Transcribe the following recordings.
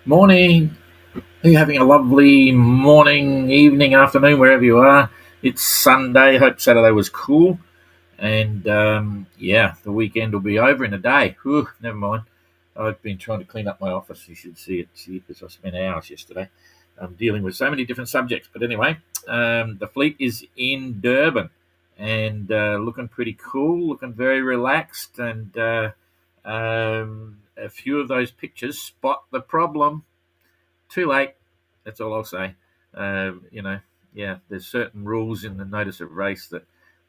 Morning. Are you having a lovely morning, evening, afternoon, wherever you are? It's Sunday. Hope Saturday was cool. And the weekend will be over in a day. Whew, never mind. I've been trying to clean up my office. You should see it, because I spent hours yesterday dealing with so many different subjects. But anyway, the fleet is in Durban and looking pretty cool, looking very relaxed. And a few of those pictures spot the problem. Too late. That's all I'll say. There's certain rules in the notice of race that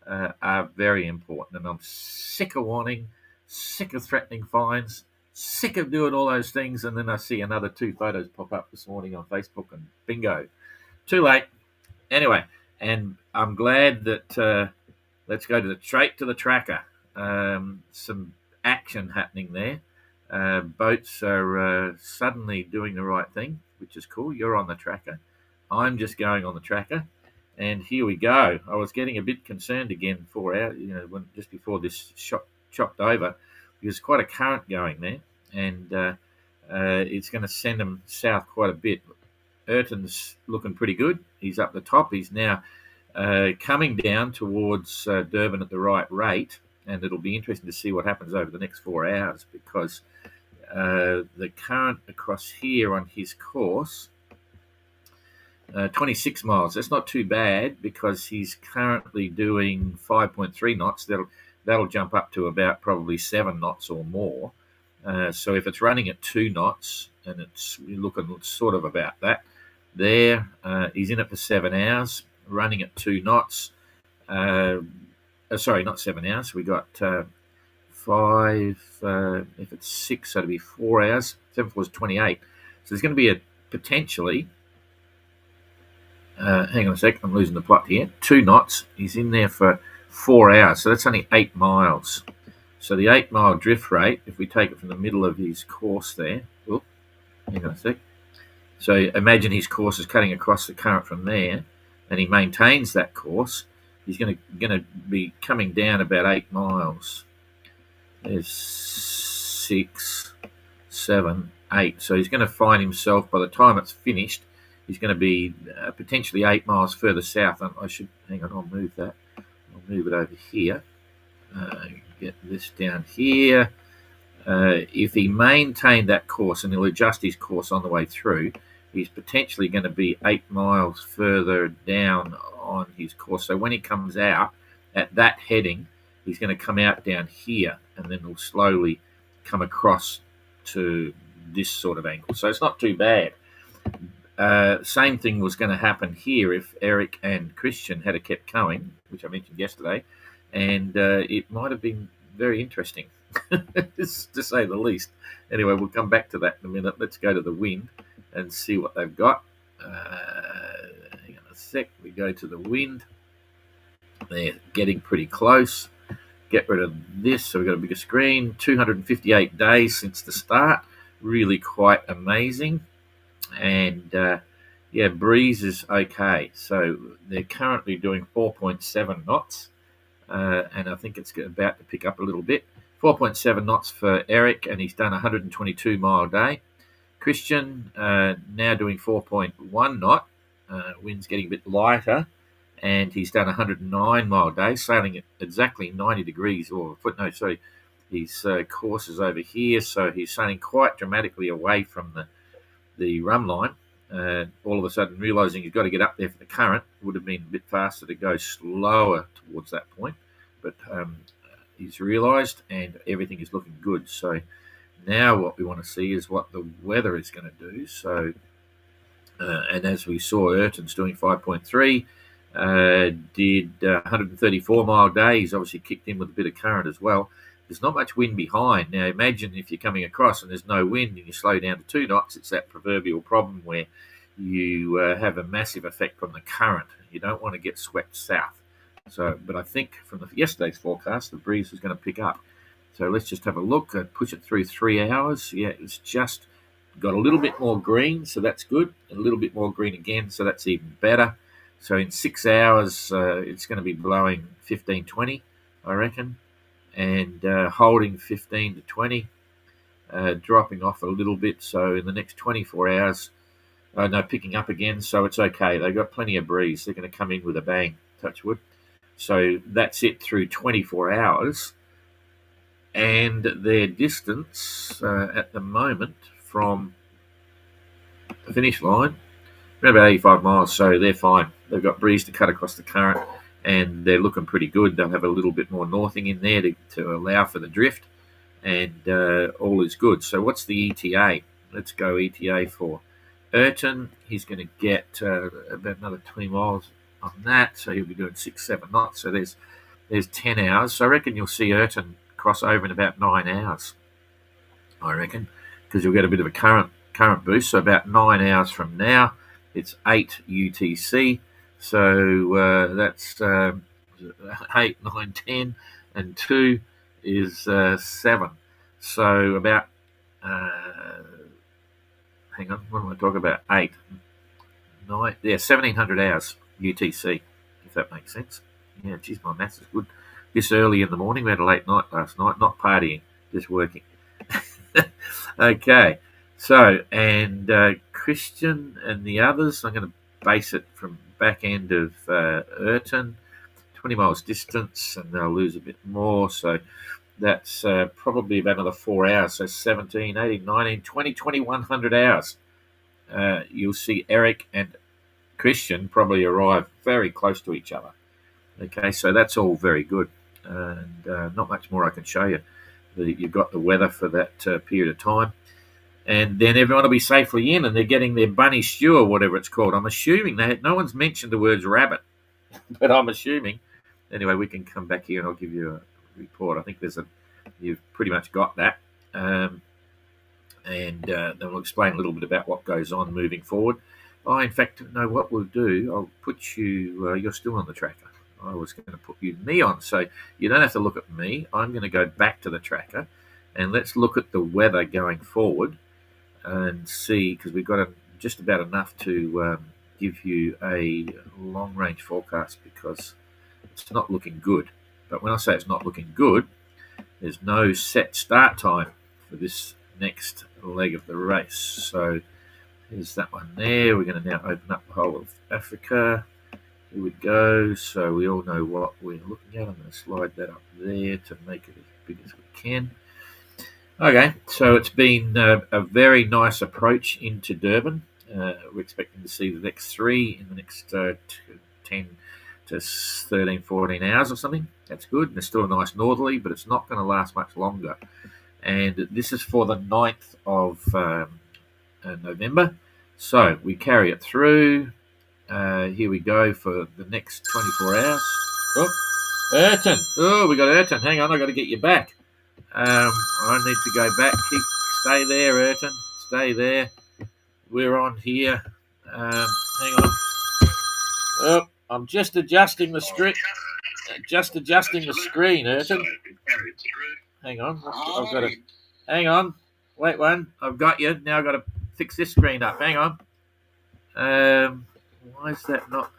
are very important, and I'm sick of warning, sick of threatening fines, sick of doing all those things, and then I see another two photos pop up this morning on Facebook, and bingo, too late. Anyway, and I'm glad that let's go straight to the tracker. Some action happening there. Boats are suddenly doing the right thing, which is cool. You're on the tracker. I'm just going on the tracker. And here we go. I was getting a bit concerned again just before this chopped over. There's quite a current going there, and it's going to send them south quite a bit. Ertan's looking pretty good. He's up the top. He's now coming down towards Durban at the right rate, and it'll be interesting to see what happens over the next 4 hours, because the current across here on his course, 26 miles. That's not too bad, because he's currently doing 5.3 knots. That'll jump up to about probably 7 knots or more. So if it's running at 2 knots, and it's looking sort of about that, there, he's in it for 7 hours, running at 2 knots. Sorry, not 7 hours. We got 5. If it's 6, so it'll be 4 hours. 7 was 28. So there's going to be a potentially. Hang on a sec. I'm losing the plot here. 2 knots. He's in there for 4 hours. So that's only 8 miles. So the 8 mile drift rate, if we take it from the middle of his course there. Hang on a sec. So imagine his course is cutting across the current from there, and he maintains that course. He's going to be coming down about 8 miles. There's 6, 7, 8. So he's going to find himself, by the time it's finished, he's going to be potentially 8 miles further south. Hang on, I'll move that. I'll move it over here. Get this down here. If he maintained that course, and he'll adjust his course on the way through, he's potentially going to be 8 miles further down on his course. So when he comes out at that heading, he's going to come out down here, and then he'll slowly come across to this sort of angle. So it's not too bad. Same thing was going to happen here if Eric and Christian had kept going, which I mentioned yesterday, and it might have been very interesting, to say the least. Anyway, we'll come back to that in a minute. Let's go to the wind and see what they've got. Hang on a sec. We go to the wind. They're getting pretty close. Get rid of this. So we've got a bigger screen. 258 days since the start. Really quite amazing. And breeze is okay. So they're currently doing 4.7 knots. And I think it's about to pick up a little bit. 4.7 knots for Eric, and he's done a 122 mile day. Christian now doing 4.1 knot. Wind's getting a bit lighter, and he's done a 109 mile day, sailing at exactly 90 degrees, his course is over here, so he's sailing quite dramatically away from the rum line. All of a sudden realising he's got to get up there for the current. Would have been a bit faster to go slower towards that point, but he's realised, and everything is looking good. So now what we want to see is what the weather is going to do. So and as we saw, Ertan's doing 5.3, did 134 mile day. He's obviously kicked in with a bit of current as well. There's not much wind behind. Now imagine if you're coming across and there's no wind and you slow down to 2 knots, it's that proverbial problem where you have a massive effect from the current. You don't want to get swept south. But I think from yesterday's forecast, the breeze was going to pick up. So let's just have a look and push it through 3 hours. Yeah, it's just got a little bit more green, so that's good. A little bit more green again, so that's even better. So in 6 hours, it's going to be blowing 15, 20, I reckon, and holding 15 to 20. dropping off a little bit. So in the next 24 hours, picking up again. So it's okay. They've got plenty of breeze. They're going to come in with a bang, touch wood. So that's it through 24 hours. And their distance at the moment from the finish line, around about 85 miles, so they're fine. They've got breeze to cut across the current, and they're looking pretty good. They'll have a little bit more northing in there to allow for the drift, and all is good. So what's the ETA? Let's go ETA for Ertan. He's going to get about another 20 miles on that, so he'll be doing 6-7 knots. So there's 10 hours. So I reckon you'll see Ertan cross over in about 9 hours, I reckon, because you'll get a bit of a current boost. So about 9 hours from now, it's 8 UTC. So that's 8, 9, 10, and 2 is 7. So about, hang on, what am I talking about? 8, 9, 1,700 hours UTC, if that makes sense. Yeah, geez, my maths is good. This early in the morning, we had a late night last night, not partying, just working. Okay, so, and Christian and the others, I'm going to base it from back end of Ertan, 20 miles distance, and they'll lose a bit more, so that's probably about another 4 hours, so 17, 18, 19, 20, 2100 hours. You'll see Eric and Christian probably arrive very close to each other. Okay, so that's all very good, and not much more I can show you. You've got the weather for that period of time, and then everyone will be safely in, and they're getting their bunny stew or whatever it's called. I'm assuming no one's mentioned the words rabbit, but I'm assuming. Anyway, we can come back here and I'll give you a report. I think you've pretty much got that, and then we'll explain a little bit about what goes on moving forward. In fact, no, what we'll do, I'll put you, you're still on the tracker. I was going to put me on, so you don't have to look at me. I'm going to go back to the tracker, and let's look at the weather going forward and see, because we've got just about enough to give you a long-range forecast, because it's not looking good. But when I say it's not looking good, there's no set start time for this next leg of the race. So there's that one there. We're going to now open up the whole of Africa. Here we go. So we all know what we're looking at. I'm going to slide that up there to make it as big as we can. Okay, so it's been a very nice approach into Durban. We're expecting to see the next 3 in the next 10 to 13, 14 hours or something. That's good. And there's still a nice northerly, but it's not going to last much longer. And this is for the 9th of November. So we carry it through. Here we go for the next 24 hours. Oh, Ertan. Oh, we got Ertan. Hang on, I got to get you back. I need to go back. Stay there, Ertan. Stay there. We're on here. Hang on. Oh, I'm just adjusting the screen. Ertan. Hang on. I've got to. Hang on. Wait one. I've got you. Now I've got to fix this screen up. Hang on. Why is that not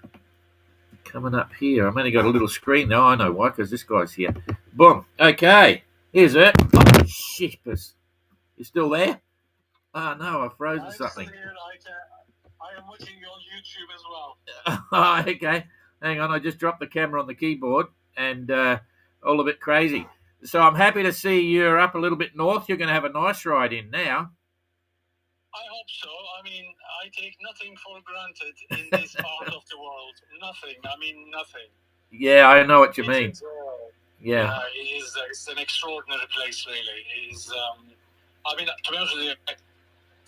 coming up here? I've only got a little screen now. I know why, because this guy's here. Boom. Okay. Here's it. Oh, sheepers. You still there? Oh, no, I've frozen something. I am watching you on YouTube as well. Okay. Hang on. I just dropped the camera on the keyboard and all a bit crazy. So I'm happy to see you're up a little bit north. You're going to have a nice ride in now. I hope so. I mean, I take nothing for granted in this part of the world. Nothing. I mean, nothing. Yeah, I know what you mean. Yeah. It's an extraordinary place, really. I mean, to be honest with you,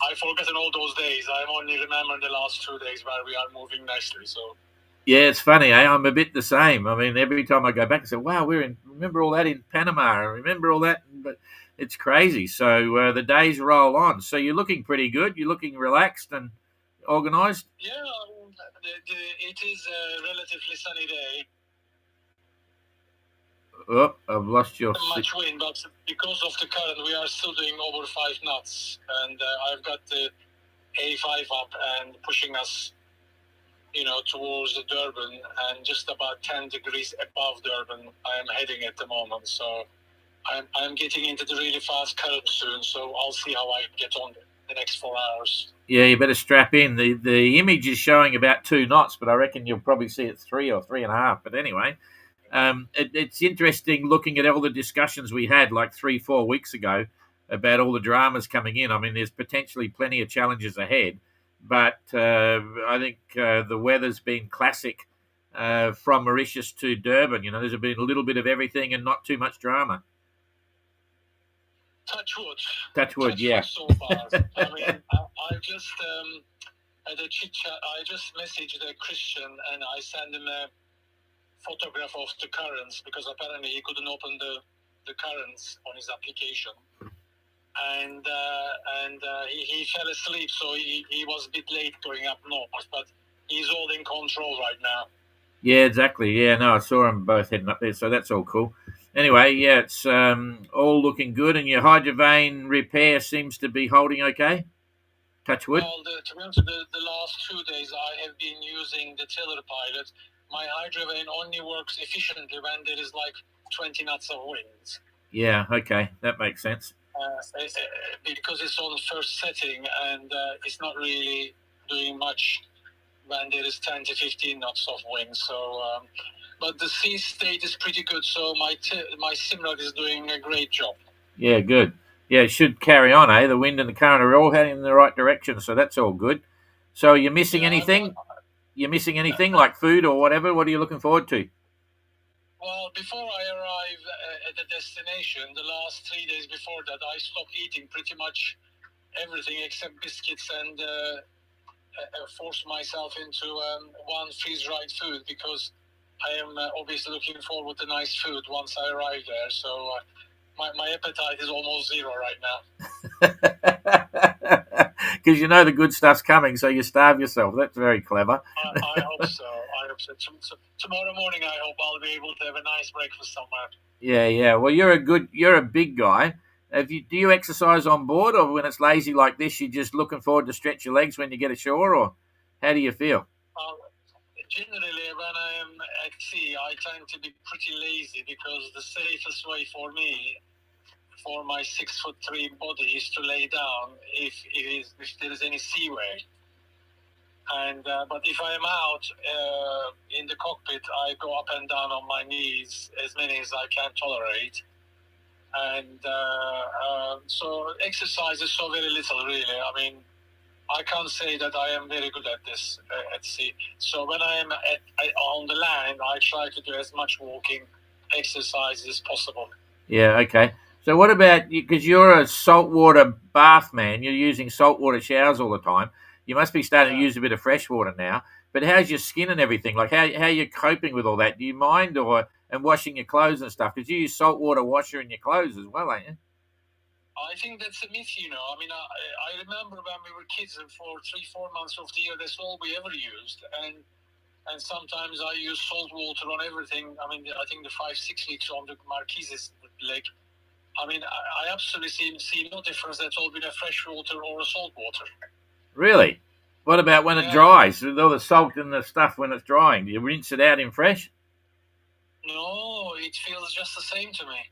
I've forgotten all those days. I only remember the last 2 days where we are moving nicely. So. Yeah, it's funny, eh? I'm a bit the same. I mean, every time I go back, I say, wow, remember all that in Panama, remember all that, but it's crazy. So the days roll on. So you're looking pretty good. You're looking relaxed and organised. Yeah, it is a relatively sunny day. Oh, I've lost your... Not much wind, but because of the current, we are still doing over 5 knots. And I've got the A5 up and pushing us, towards the Durban, and just about 10 degrees above Durban I am heading at the moment. So I'm getting into the really fast current soon, so I'll see how I get on the next 4 hours. Yeah, you better strap in. The image is showing about 2 knots, but I reckon you'll probably see it 3 or 3.5. But anyway, it's interesting looking at all the discussions we had like 3-4 weeks ago about all the dramas coming in. I mean, there's potentially plenty of challenges ahead, but I think the weather's been classic from Mauritius to Durban. You know, there's been a little bit of everything and not too much drama. Touch wood. Touch wood, yeah. So far. I mean, I just had a chit chat. I just messaged a Christian and I sent him a photograph of the currents because apparently he couldn't open the currents on his application. And he fell asleep, so he was a bit late going up north, but he's all in control right now. Yeah, exactly. Yeah, no, I saw them both heading up there, so that's all cool. Anyway, yeah, it's all looking good, and your hydrovane repair seems to be holding okay. Touch wood. Well, to be honest, the last 2 days I have been using the tiller pilot. My hydrovane only works efficiently when there is like 20 knots of wind. Yeah, okay, that makes sense. Because it's on first setting and it's not really doing much when there is 10 to 15 knots of wind. So, but the sea state is pretty good. So my Simrad is doing a great job. Yeah, good. Yeah, it should carry on, eh? The wind and the current are all heading in the right direction, so that's all good. So, are you missing anything? You're missing anything like food or whatever? What are you looking forward to? Well, before I arrive at the destination, the last 3 days before that, I stopped eating pretty much everything except biscuits and forced myself into one freeze-dried food because I am obviously looking forward to nice food once I arrive there. So my appetite is almost zero right now. Because you know the good stuff's coming, so you starve yourself. That's very clever. I hope so. Tomorrow morning, I hope I'll be able to have a nice breakfast somewhere. Yeah. Well, you're a big guy. Do you exercise on board, or when it's lazy like this, you're just looking forward to stretch your legs when you get ashore, or how do you feel? Generally, when I am at sea, I tend to be pretty lazy because the safest way for me, for my 6'3" body, is to lay down if there is any seaway. And but if I am out in the cockpit, I go up and down on my knees as many as I can tolerate. And so exercise is so very little, really. I mean, I can't say that I am very good at this at sea. So when I am on the land, I try to do as much walking exercise as possible. Yeah, okay. So what about you? Because you're a saltwater bath man, you're using saltwater showers all the time. You must be starting to use a bit of fresh water now. But how's your skin and everything? Like, how are you coping with all that? Do you mind, and washing your clothes and stuff? Because you use saltwater washer in your clothes as well, ain't you? I think that's a myth, you know. I mean, I remember when we were kids and for 3-4 months of the year, that's all we ever used. And sometimes I use salt water on everything. I mean, I think the 5-6 weeks on the Marquises Lake. I mean, I absolutely see no difference at all between a fresh water or a salt water. Really? What about when it dries? With all the salt and the stuff when it's drying, do you rinse it out in fresh? No, it feels just the same to me.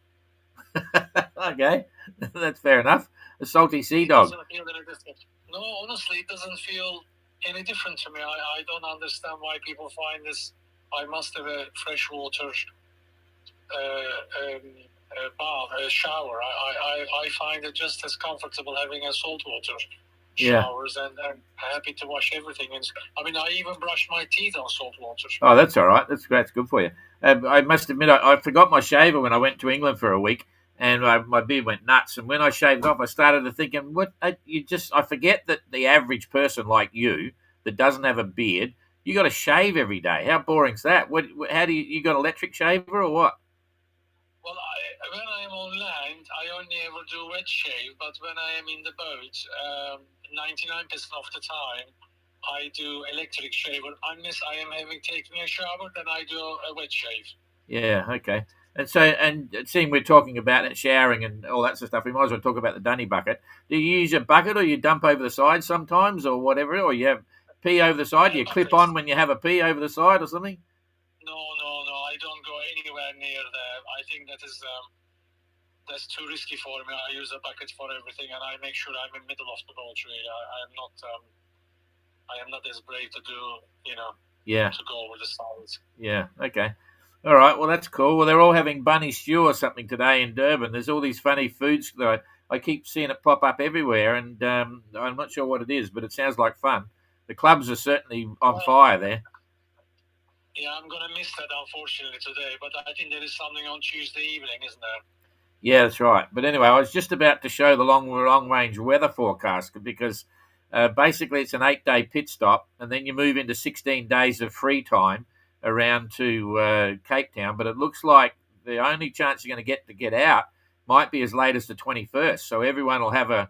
Okay, that's fair enough. A salty sea dog. It doesn't feel any different. No, honestly, it doesn't feel any different to me. I don't understand why people find this. I must have a freshwater bath, a shower. I find it just as comfortable having a saltwater showers, and I'm happy to wash everything. And I mean, I even brush my teeth on salt water. Oh, that's all right. That's great. It's good for you. I must admit, I forgot my shaver when I went to England for a week, and my beard went nuts. And when I shaved off, I started to thinking, I forget that the average person like you that doesn't have a beard, you got to shave every day. How boring's that? How do you got an electric shaver or what? Well, when I am on land, I only ever do wet shave. But when I am in the boat, 99% of the time, I do electric shave. Unless I am taking a shower, then I do a wet shave. Yeah, okay. And so, seeing we're talking about showering and all that sort of stuff, we might as well talk about the dunny bucket. Do you use a bucket, or you dump over the side sometimes, or whatever, or you have pee over the side? Do you clip on when you have a pee over the side or something? No, I don't go anywhere near there. I think that that's too risky for me. I use a bucket for everything, and I make sure I'm in the middle of the boat. Really, I am not as brave to do, to go over the sides. Yeah. Okay. All right. Well, that's cool. Well, they're all having bunny stew or something today in Durban. There's all these funny foods that I keep seeing it pop up everywhere, and I'm not sure what it is, but it sounds like fun. The clubs are certainly on fire there. Yeah, I'm going to miss that, unfortunately, today. But I think there is something on Tuesday evening, isn't there? Yeah, that's right. But anyway, I was just about to show the long range weather forecast because basically it's an 8-day pit stop, and then you move into 16 days of free time around to Cape Town. But it looks like the only chance you're going to get out might be as late as the 21st. So everyone will have a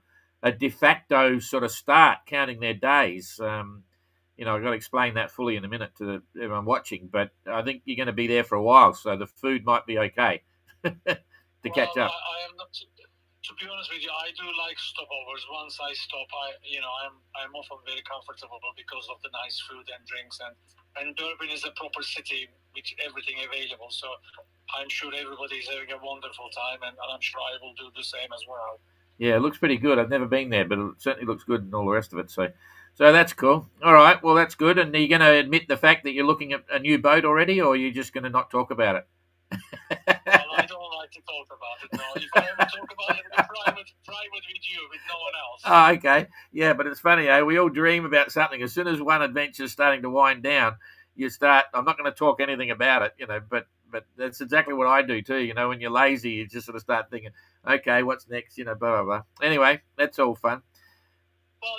de facto sort of start counting their days. I've got to explain that fully in a minute to everyone watching, but I think you're going to be there for a while, so the food might be okay to catch up. I am not. To be honest with you, I do like stopovers. Once I stop, I'm often very comfortable because of the nice food and drinks, and Durban is a proper city with everything available. So I'm sure everybody's having a wonderful time, and I'm sure I will do the same as well. Yeah, it looks pretty good. I've never been there, but it certainly looks good and all the rest of it. So that's cool. All right, well, that's good. And are you going to admit the fact that you're looking at a new boat already, or are you just going to not talk about it? Well, I don't like to talk about it. No, if I ever talk about it, it'll be private with you, with no one else. Oh, okay. Yeah, but it's funny, eh? We all dream about something. As soon as one adventure's starting to wind down, you start. I'm not going to talk anything about it, but that's exactly what I do too. When you're lazy, you just sort of start thinking, okay, what's next? Blah blah blah. Anyway, that's all fun. Well,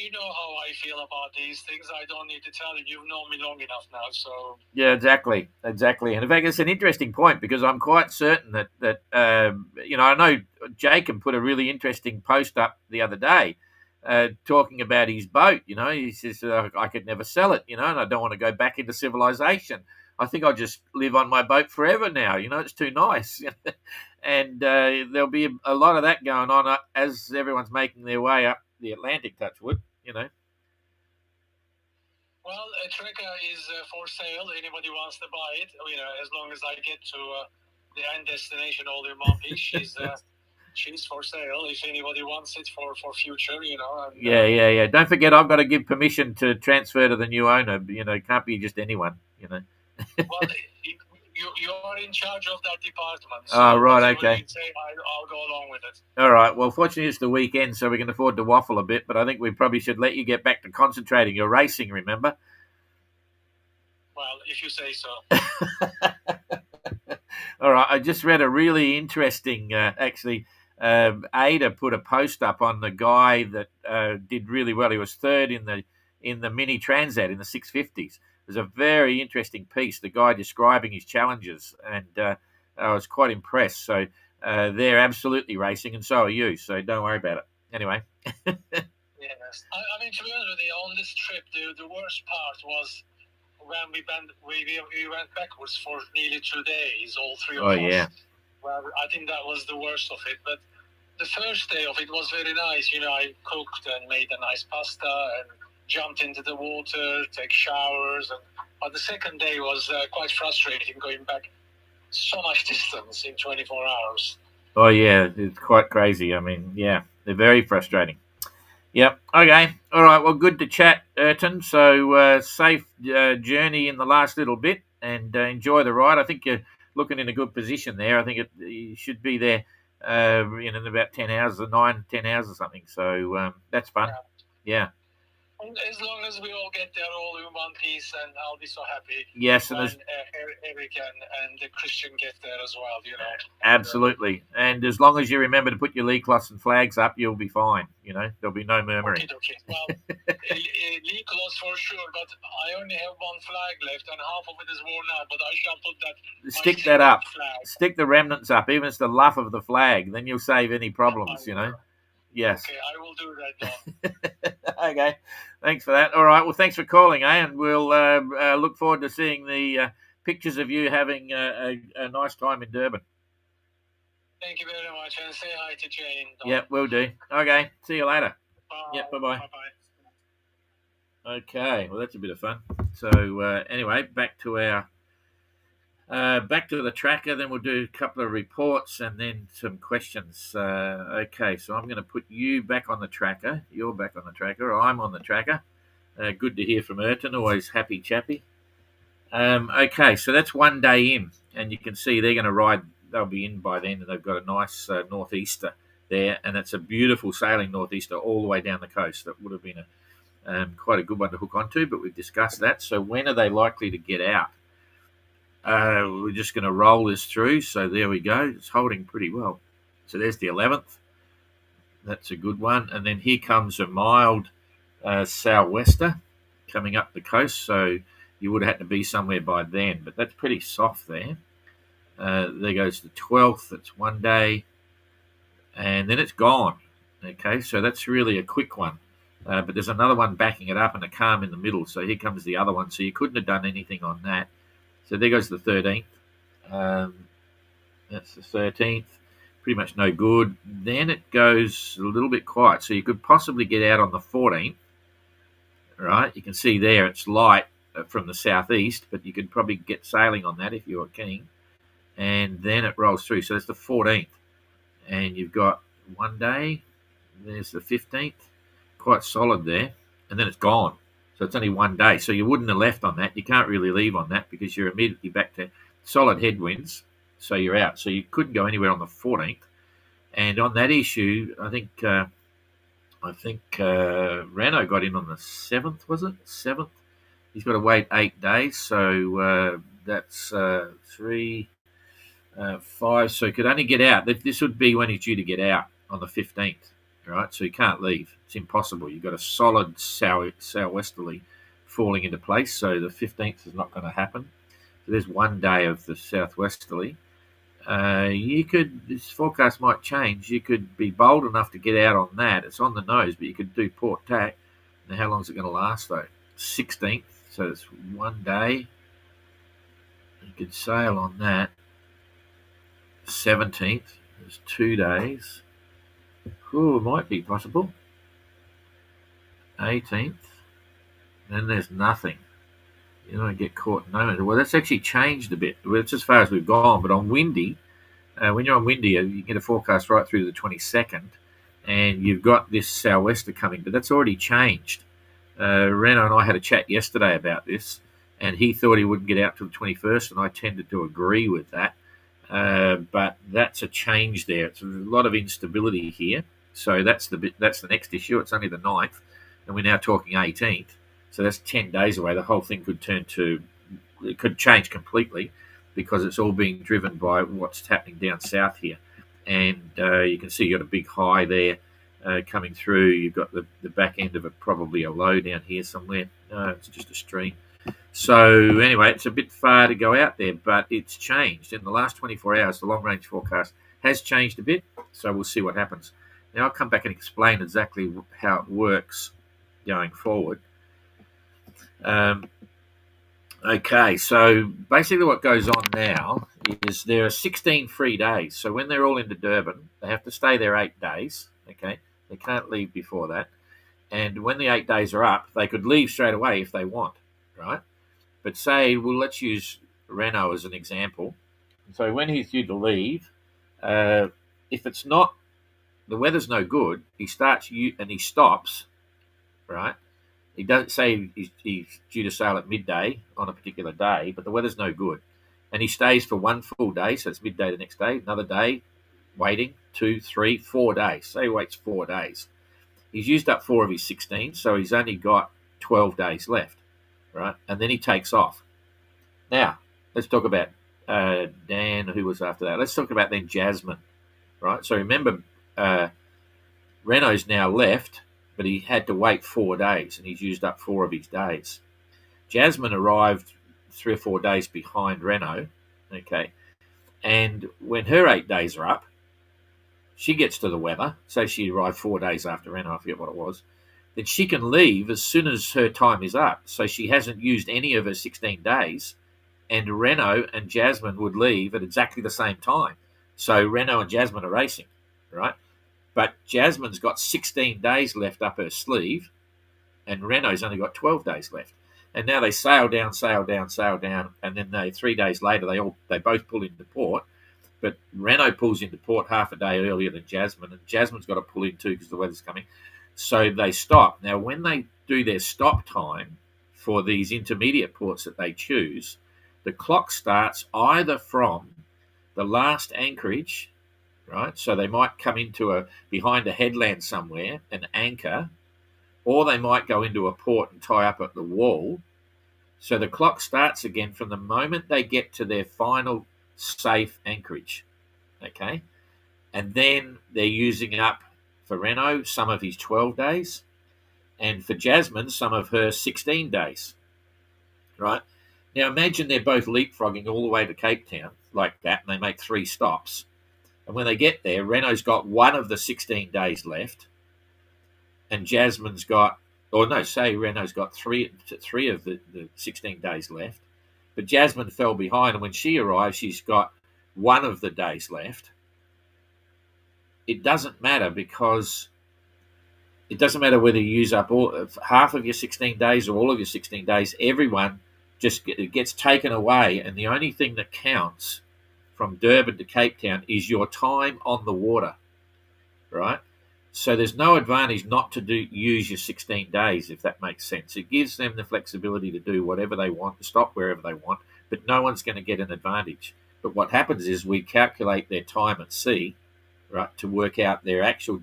you know how I feel about these things. I don't need to tell you. You've known me long enough now, so. Yeah, exactly. And in fact, it's an interesting point because I'm quite certain that I know Jacob put a really interesting post up the other day, talking about his boat. He says I could never sell it. And I don't want to go back into civilization. I think I'll just live on my boat forever now. It's too nice. And there'll be a lot of that going on as everyone's making their way up the Atlantic, touch wood, Well, a tracker is for sale. Anybody wants to buy it, as long as I get to the end destination all in one piece, she's for sale. If anybody wants it for future, And, yeah. Don't forget, I've got to give permission to transfer to the new owner. It can't be just anyone. Well, you are in charge of that department. So right, okay. Say, I'll go along with it. All right. Well, fortunately, it's the weekend, so we can afford to waffle a bit. But I think we probably should let you get back to concentrating. You're racing, remember? Well, if you say so. All right. I just read a really interesting, ETA put a post up on the guy that did really well. He was third in the mini Transat in the 650s. It was a very interesting piece. The guy describing his challenges, and I was quite impressed. So they're absolutely racing, and so are you. So don't worry about it. Anyway. Yes, I mean, to be honest with you, on this trip, the worst part was when we went backwards for nearly 2 days, all three of us. Oh, yeah. Well, I think that was the worst of it. But the first day of it was very nice. I cooked and made a nice pasta and jumped into the water, take showers. But the second day was quite frustrating, going back so much distance in 24 hours. Oh, yeah, it's quite crazy. I mean, yeah, they're very frustrating. Yep. Okay. All right. Well, good to chat, Ertan. So safe journey in the last little bit, and enjoy the ride. I think you're looking in a good position there. I think you should be there in about 10 hours or 10 hours or something. So that's fun. Yeah. As long as we all get there all in one piece, and I'll be so happy. Yes, and Eric and the Christian get there as well, Absolutely. And as long as you remember to put your lee cloths and flags up, you'll be fine. There'll be no murmuring. Okay. Well, lee cloths for sure, but I only have one flag left, and half of it is worn out. But I shall put that. Stick that up. Flag. Stick the remnants up, even if it's the luff of the flag. Then you'll save any problems. Yes. Okay, I will do that, Don. Okay, thanks for that. All right, well, thanks for calling, and we'll look forward to seeing the pictures of you having a nice time in Durban. Thank you very much, and say hi to Jane, Don. Yeah, will do. Okay, see you later. Bye. Yeah, bye-bye. Bye-bye. Okay, well, that's a bit of fun. So, anyway, back to our Back to the tracker, then we'll do a couple of reports and then some questions. Okay, so I'm going to put you back on the tracker. You're back on the tracker. I'm on the tracker. Good to hear from Ertan, always happy chappy. Okay, so that's 1 day in, and you can see they're going to ride. They'll be in by then, and they've got a nice northeaster there, and it's a beautiful sailing northeaster all the way down the coast. That would have been quite a good one to hook onto, but we've discussed that. So when are they likely to get out? We're just going to roll this through. So there we go. It's holding pretty well. So there's the 11th. That's a good one. And then here comes a mild sou'wester coming up the coast. So you would have had to be somewhere by then, but that's pretty soft there. There goes the 12th. That's 1 day. And then it's gone. Okay, so that's really a quick one. But there's another one backing it up and a calm in the middle. So here comes the other one. So you couldn't have done anything on that. So there goes the 13th. That's the 13th. Pretty much no good. Then it goes a little bit quiet. So you could possibly get out on the 14th. Right? You can see there it's light from the southeast, but you could probably get sailing on that if you were keen. And then it rolls through. So that's the 14th. And you've got 1 day. There's the 15th. Quite solid there. And then it's gone. So it's only 1 day. So you wouldn't have left on that. You can't really leave on that because you're immediately back to solid headwinds. So you're out. So you couldn't go anywhere on the 14th. And on that issue, I think Renault got in on the 7th, was it? 7th. He's got to wait 8 days. So that's 3, 5. So he could only get out. This would be when he's due to get out on the 15th. Right, so you can't leave. It's impossible. You've got a solid sou'westerly falling into place, so the 15th is not going to happen. So there's 1 day of the southwesterly. This forecast might change. You could be bold enough to get out on that. It's on the nose, but you could do port tack. Now, how long is it going to last, though? 16th, so it's 1 day. You could sail on that. 17th, there's 2 days. Oh, it might be possible. 18th. Then there's nothing. You don't get caught. No. Well, that's actually changed a bit. Well, it's as far as we've gone. But on windy, when you're on windy, you get a forecast right through to the 22nd. And you've got this sou'wester coming. But that's already changed. Renault and I had a chat yesterday about this. And he thought he wouldn't get out till the 21st. And I tended to agree with that. But that's a change there. It's a lot of instability here. So that's the next issue. It's only the 9th, and we're now talking 18th. So that's 10 days away. The whole thing could change completely because it's all being driven by what's happening down south here. And you can see you've got a big high there coming through. You've got the back end of it, probably a low down here somewhere. No, it's just a stream. So anyway, it's a bit far to go out there, but it's changed. In the last 24 hours, the long-range forecast has changed a bit, so we'll see what happens. Now I'll come back and explain exactly how it works going forward. Okay, so basically what goes on now is there are 16 free days. So when they're all into Durban, they have to stay there 8 days, okay? They can't leave before that. And when the 8 days are up, they could leave straight away if they want, right? But say, well, let's use Renault as an example. So when he's due to leave, if it's not, the weather's no good, he starts and he stops, right? He doesn't say he's due to sail at midday on a particular day, but the weather's no good. And he stays for 1 full day, so it's midday the next day, another day, waiting, 2, 3, 4 days. Say he waits 4 days. He's used up 4 of his 16, so he's only got 12 days left, right? And then he takes off. Now, let's talk about Dan, who was after that. Let's talk about then Jasmine, right? So remember, Renault's now left, but he had to wait 4 days, and he's used up 4 of his days. Jasmine arrived 3 or 4 days behind Renault, okay? And when her 8 days are up, she gets to the weather. Say she arrived 4 days after Renault, I forget what it was. Then she can leave as soon as her time is up. So she hasn't used any of her 16 days, and Renault and Jasmine would leave at exactly the same time. So Renault and Jasmine are racing, right? But Jasmine's got 16 days left up her sleeve, and Renault's only got 12 days left. And now they sail down, and then 3 days later they both pull into port. But Renault pulls into port half a day earlier than Jasmine, and Jasmine's got to pull in too because the weather's coming. So they stop. Now, when they do their stop time for these intermediate ports that they choose, the clock starts either from the last anchorage, right? So they might come into behind a headland somewhere and anchor, or they might go into a port and tie up at the wall. So the clock starts again from the moment they get to their final safe anchorage, okay? And then they're using up, for Renault, some of his 12 days, and for Jasmine, some of her 16 days, right? Now imagine they're both leapfrogging all the way to Cape Town like that, and they make 3 stops. And when they get there, Renault's got one of the 16 days left, and Jasmine's got, or no, say Renault's got three of the 16 days left, but Jasmine fell behind, and when she arrives, she's got one of the days left. It doesn't matter, because it doesn't matter whether you use up half of your 16 days or all of your 16 days. Everyone just gets taken away, and the only thing that counts from Durban to Cape Town is your time on the water, right? So there's no advantage not to use your 16 days, if that makes sense. It gives them the flexibility to do whatever they want, to stop wherever they want, but no one's going to get an advantage. But what happens is we calculate their time at sea, right, to work out their actual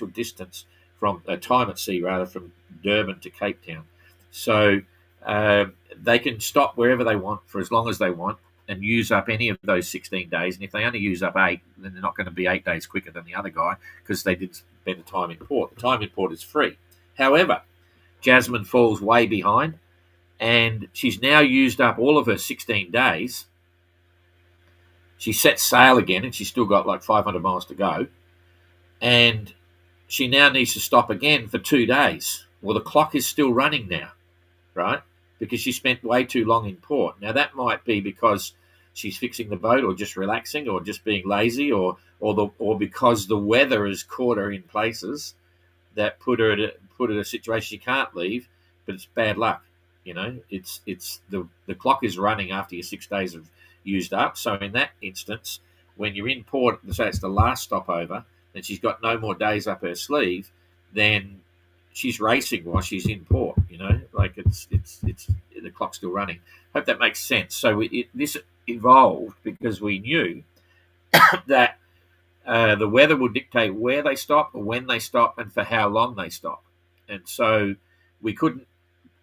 distance from time at sea, rather, from Durban to Cape Town. So they can stop wherever they want for as long as they want and use up any of those 16 days. And if they only use up 8, then they're not going to be 8 days quicker than the other guy, because they didn't spend the time in port. The time in port is free. However, Jasmine falls way behind, and she's now used up all of her 16 days. She sets sail again, and she's still got like 500 miles to go. And she now needs to stop again for 2 days. Well, the clock is still running now, right? Because she spent way too long in port. Now, that might be because she's fixing the boat, or just relaxing, or just being lazy, or because the weather has caught her in places that put her in a situation she can't leave. But it's bad luck, you know. It's the clock is running after your 6 days have used up. So in that instance, when you're in port, say it's the last stopover, and she's got no more days up her sleeve, then she's racing while she's in port, you know, like it's the clock's still running. Hope that makes sense. So this evolved because we knew that the weather will dictate where they stop, when they stop, and for how long they stop. And so we couldn't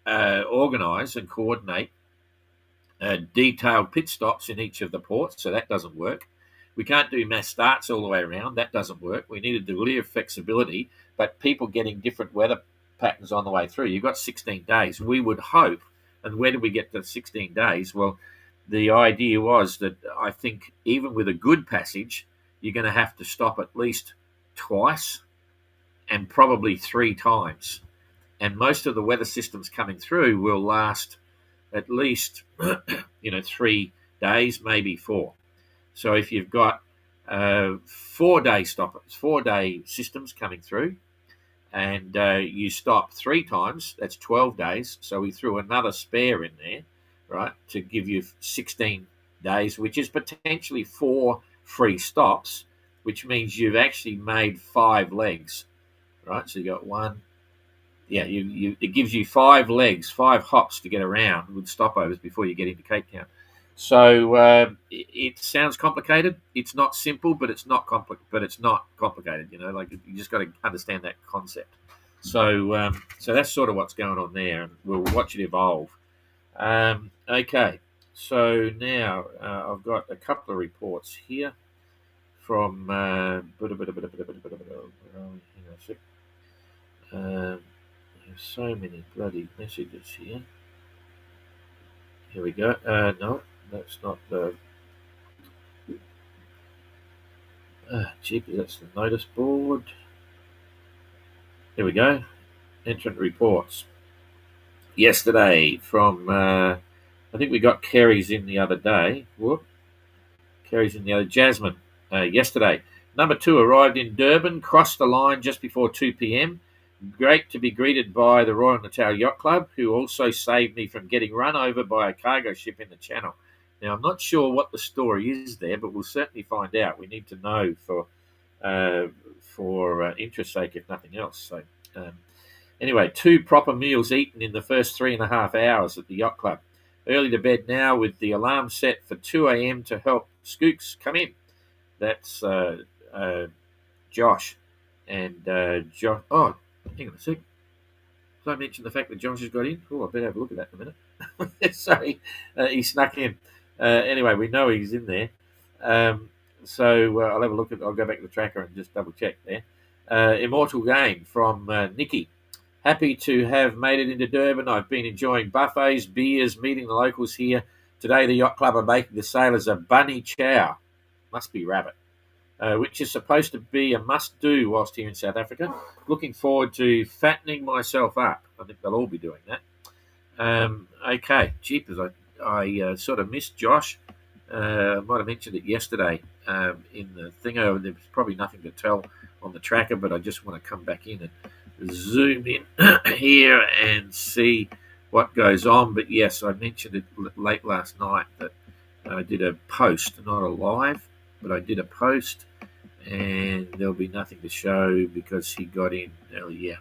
organise and coordinate detailed pit stops in each of the ports, so that doesn't work. We can't do mass starts all the way around. That doesn't work. We needed a degree of flexibility, but people getting different weather patterns on the way through. You've got 16 days. We would hope, and where did we get to 16 days? Well, the idea was that I think even with a good passage, you're going to have to stop at least twice and probably 3 times. And most of the weather systems coming through will last at least 3 days, maybe 4. So if you've got 4-day stoppers, 4-day systems coming through, and you stop 3 times, that's 12 days. So we threw another spare in there, right, to give you 16 days, which is potentially 4 free stops, which means you've actually made 5 legs, right? So you got 1. Yeah, it gives you 5 legs, 5 hops to get around with stopovers before you get into Cape Town. So it sounds complicated. It's not simple, but it's not complicated. You know, like you just got to understand that concept. So that's sort of what's going on there, and we'll watch it evolve. Okay, so now I've got a couple of reports here from. There's so many bloody messages here. Here we go. No, that's not the. That's the notice board. Here we go. Entrant reports. Yesterday from, I think we got Kerry's in the other day. Kerry's in the other. Jasmine, yesterday. Number 2 arrived in Durban, crossed the line just before 2 p.m. Great to be greeted by the Royal Natal Yacht Club, who also saved me from getting run over by a cargo ship in the Channel. Now, I'm not sure what the story is there, but we'll certainly find out. We need to know for interest sake, if nothing else. So, anyway, 2 proper meals eaten in the first 3.5 hours at the Yacht Club. Early to bed now with the alarm set for 2 a.m. to help Skooks come in. That's Josh. And Josh. Oh, hang on a sec. Did I mention the fact that Josh has got in? Oh, I better have a look at that in a minute. Sorry, he snuck in. Anyway, we know he's in there. So I'll have a look I'll go back to the tracker and just double check there. Immortal Game from Nikki. Happy to have made it into Durban. I've been enjoying buffets, beers, meeting the locals here. Today, the Yacht Club are making the sailors a bunny chow. Must be rabbit. Which is supposed to be a must-do whilst here in South Africa. Looking forward to fattening myself up. I think they'll all be doing that. Okay, jeepers, I sort of missed Josh. I might have mentioned it yesterday in the thing. There's probably nothing to tell on the tracker, but I just want to come back in and zoom in here and see what goes on. But yes, I mentioned it late last night that I did a post, not a live, but I did a post, and there'll be nothing to show because he got in early. Yeah.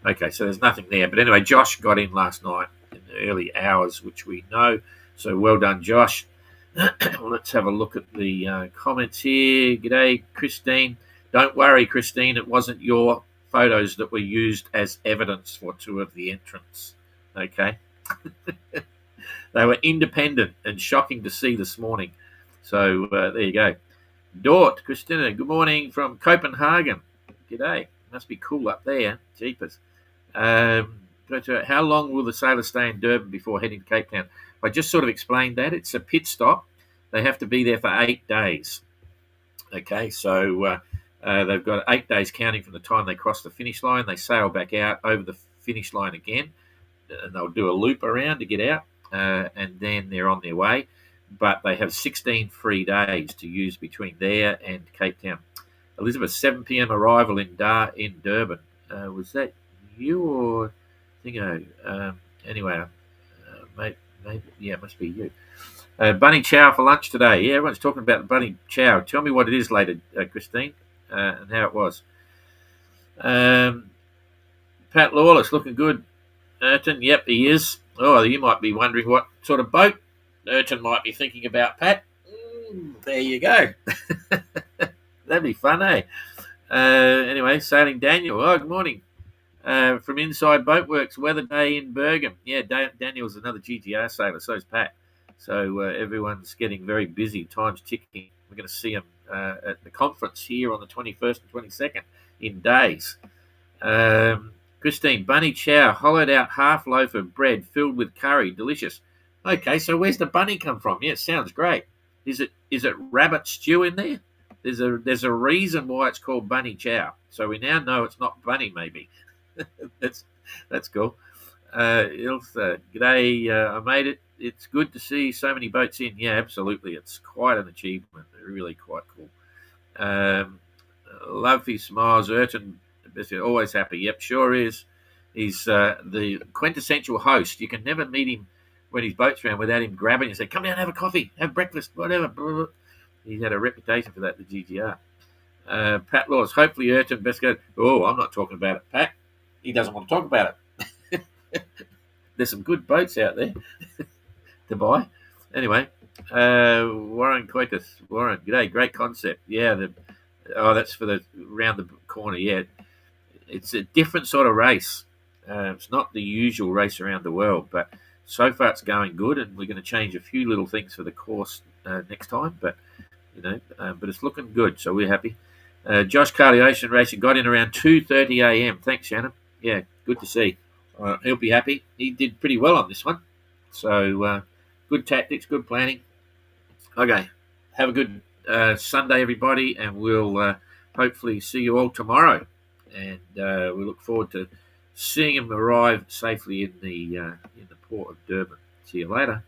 Okay, so there's nothing there. But anyway, Josh got in last night in the early hours, which we know. So well done, Josh. Let's have a look at the comments here. G'day, Christine. Don't worry, Christine. It wasn't your photos that were used as evidence for 2 of the entrants. Okay. They were independent and shocking to see this morning. So there you go. Dort, Christina, good morning from Copenhagen. G'day. Must be cool up there. Jeepers. How long will the sailors stay in Durban before heading to Cape Town? I just sort of explained that. It's a pit stop. They have to be there for 8 days. Okay, so they've got 8 days counting from the time they cross the finish line. They sail back out over the finish line again, and they'll do a loop around to get out, and then they're on their way. But they have 16 free days to use between there and Cape Town. Elizabeth, 7 p.m. arrival in Durban. Was that you or Thingo? Anyway, maybe, yeah, it must be you. Bunny chow for lunch today. Yeah, everyone's talking about the bunny chow. Tell me what it is later, Christine, and how it was. Pat Lawless, looking good. Ertan, yep, he is. Oh, you might be wondering what sort of boat Ertan might be thinking about, Pat. There you go. That'd be fun, eh? Anyway, Sailing Daniel. Oh, good morning. From Inside Boatworks, weather day in Bergen. Yeah, Daniel's another GTR sailor, so is Pat. So everyone's getting very busy. Time's ticking. We're going to see them at the conference here on the 21st and 22nd in days. Christine, bunny chow, hollowed out half loaf of bread filled with curry. Delicious. Okay, so where's the bunny come from? Yeah, it sounds great. Is it rabbit stew in there? There's a reason why it's called bunny chow. So we now know it's not bunny, maybe. That's cool. Ilse, g'day. I made it. It's good to see so many boats in. Yeah, absolutely. It's quite an achievement. Really quite cool. Lovely smiles. Ertan, always happy. Yep, sure is. He's the quintessential host. You can never meet him when his boat's around without him grabbing and saying, come down, have a coffee, have breakfast, whatever. He's had a reputation for that, the GGR. Pat Laws, hopefully Ertan Beskardes. Oh, I'm not talking about it, Pat. He doesn't want to talk about it. There's some good boats out there to buy. Anyway, Warren Coitus. Warren, g'day, great concept. Yeah, that's for the round the corner. Yeah, it's a different sort of race. It's not the usual race around the world, but so far it's going good, and we're going to change a few little things for the course next time. But but it's looking good, so we're happy. Josh Carley Ocean Racing got in around 2:30 a.m. Thanks, Shannon. Yeah, good to see. He'll be happy. He did pretty well on this one. So good tactics, good planning. Okay, have a good Sunday, everybody, and we'll hopefully see you all tomorrow. And we look forward to seeing him arrive safely in the port of Durban. See you later.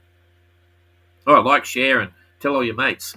Like, share, and tell all your mates.